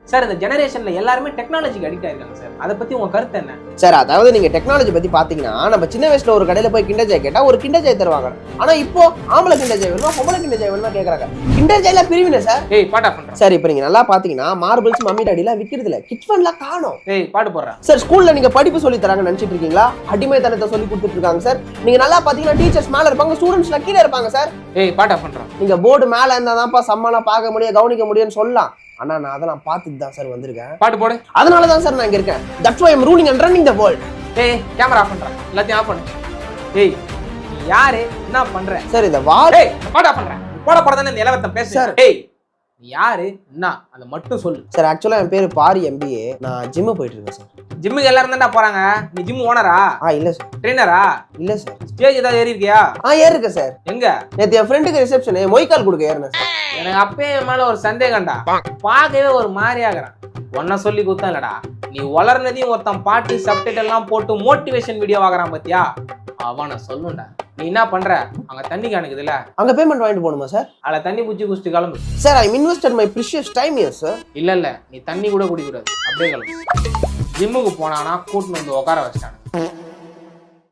Sir இந்த ஜெனரேஷன்ல எல்லாருமே டெக்னாலஜிக்கு addict ஆயிருக்காங்க சார். அதை பத்தி உங்க கருத்து என்ன சார்? அதாவது நீங்க டெக்னாலஜி பத்தி பாத்தீங்கன்னா நம்ம சின்ன வயசுல ஒரு கடையில போய் கிண்டர் ஜாய் கேட்டா ஒரு கிண்டர் ஜாய் தருவாங்க. ஆனா இப்போ ஆம்பளை கிண்டர் ஜாய் வேணுமா பொம்பளை கிண்டர் ஜாய் வேணுமா கேக்குறாங்க. கிண்டர் ஜாய்ல பிரிவினை சார். ஏய் பாட்டா பண்றேன் சார். இப்போ நீங்க நல்லா பாத்தீங்கன்னா மார்பிள்ஸ் மம்மி டாடிலாம் விக்கிறது இல்ல, கிட்ஸ் ஃபன்லாம் காணோம். ஏய் பாட்டு போடுறேன் சார். ஸ்கூல்ல நீங்க படிப்பு சொல்லி தராங்க நினைச்சிட்டு இருக்கீங்களா? அடிமைத்தனத்தை சொல்லி கொடுத்துட்டு இருக்காங்க சார். நீங்க நல்லா பாத்தீங்கன்னா டீச்சர்ஸ் மேல இருப்பாங்க, ஸ்டூடெண்ட்ஸ்லாம் கீழே இருப்பாங்க சார். ஏய் பாட்டா பண்றேன். நீங்க போர்டு மேல இருந்தாதான்ப்பா சம்மானா பார்க்க முடியும் கவனிக்க முடியும்னு சொல்லலாம். ஆனா நான் அதெல்லாம் பார்த்துட்டு தான் சார் வந்திருக்கேன். பாட்டு போடு. அதனால தான் சார் நான் இங்க இருக்கேன். That's why I'm ruling and running the world. ஏய் கேமரா ஆஃப் பண்றேன், எல்லாத்தையும் ஆஃப் பண்ணு. ஏய் நீ யாரு, என்ன பண்ற சார்? இந்த வால். ஏய் பாட்டு ஆஃப் பண்றேன். போட போறதானே இந்த இலவத்தம் பேசு சார். ஏய் நீ யாரு என்ன அதை மட்டும் சொல்லு சார். ஆக்சுவலா என் பேரு பாரி MBA. நான் ஜிம் போயிட்டு இருக்கேன் சார். ஜிம்முக்கு எல்லாரும் தான்டா போறாங்க. நீ ஜிம் ஓனரா? இல்ல சார். ட்ரெயினரா? இல்ல சார். ஸ்டேஜ் ஏதாவது ஏறி இருக்கியா? ஏறி இருக்கேன் சார். எங்க? நேத்து என் ஃப்ரெண்டுக்கு ரிசப்ஷன் மொய்க்கால் கொடுக்க ஏறினேன் சார். எனக்கு அப்பயே என் மேல ஒரு சந்தேகம்டா. பார்க்கவே ஒரு மாதிரி ஆகுறான். ஒன்ன சொல்லி குத்தம் இல்லடா, நீ வளர்னதையும் ஒருத்தன் பாட்டு சப்டைட்டில் எல்லாம் போட்டு மோட்டிவேஷன் வீடியோ ஆகுறான் பாத்தியா, அவனை சொல்லுண்டா. நீ என்ன பண்ற அங்க தண்ணி காணுக்குதுல்ல, அங்க பேமெண்ட் வாங்கிட்டு போகணுமா சார்? அதுல தண்ணி குச்சி குடிச்சிட்டு கிளம்பு sir. I invested my precious time here sir. இல்ல நீ தண்ணி கூட குடிக்கூடாது, அப்படியே கிளம்பு. ஜிம்முக்கு போனானா கூட்டின்னு வந்து உட்கார வச்சிட்டாங்க.